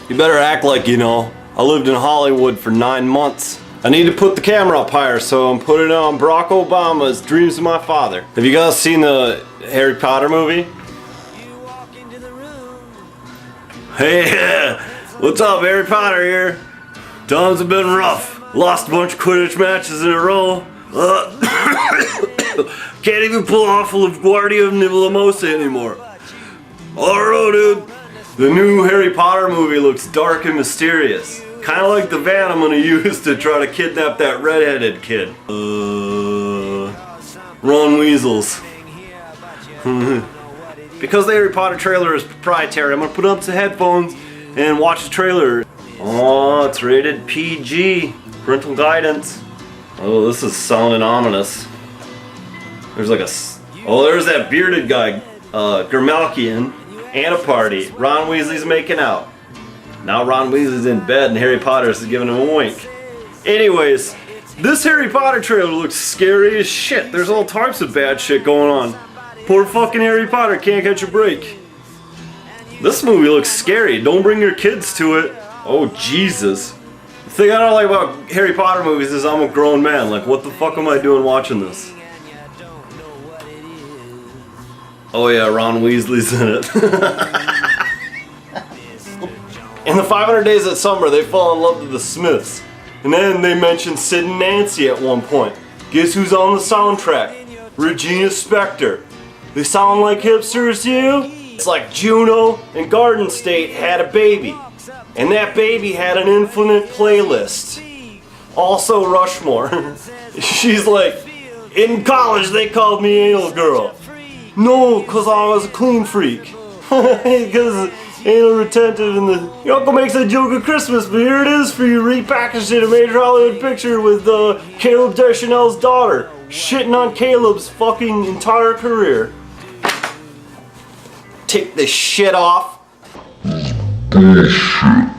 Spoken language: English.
You better act like you know. I lived in Hollywood for 9 months. I need to put the camera up higher, so I'm putting it on Barack Obama's Dreams of My Father. Have you guys seen the Harry Potter movie? Hey, what's up, Harry Potter here? Times have been rough. Lost a bunch of Quidditch matches in a row. Can't even pull off LaGuardia Leviosa anymore. Alright, dude. The new Harry Potter movie looks dark and mysterious. Kind of like the van I'm gonna use to try to kidnap that redheaded kid. Ron Weasels. Because the Harry Potter trailer is proprietary, I'm gonna put up some headphones and watch the trailer. Oh, it's rated PG. Parental guidance. Oh, this is sounding ominous. There's like there's that bearded guy, Grimalkian, and a party. Ron Weasley's making out. Now Ron Weasley's in bed and Harry Potter is giving him a wink. Anyways, this Harry Potter trailer looks scary as shit. There's all types of bad shit going on. Poor fucking Harry Potter can't catch a break. This movie looks scary. Don't bring your kids to it. Oh, Jesus. The thing I don't like about Harry Potter movies is I'm a grown man. Like, what the fuck am I doing watching this? Oh yeah, Ron Weasley's in it. In the 500 Days of Summer, they fall in love with the Smiths. And then they mention Sid and Nancy at one point. Guess who's on the soundtrack? Regina Spektor. They sound like hipsters to you? It's like Juno and Garden State had a baby. And that baby had an infinite playlist. Also Rushmore. She's like, in college they called me Anal Girl. No, cause I was a clean freak. Because anal retentive and the... Your uncle makes a joke at Christmas, but here it is for you repackaged in a major Hollywood picture with Caleb Deschanel's daughter. Shitting on Caleb's fucking entire career. Take this shit off. Bullshit.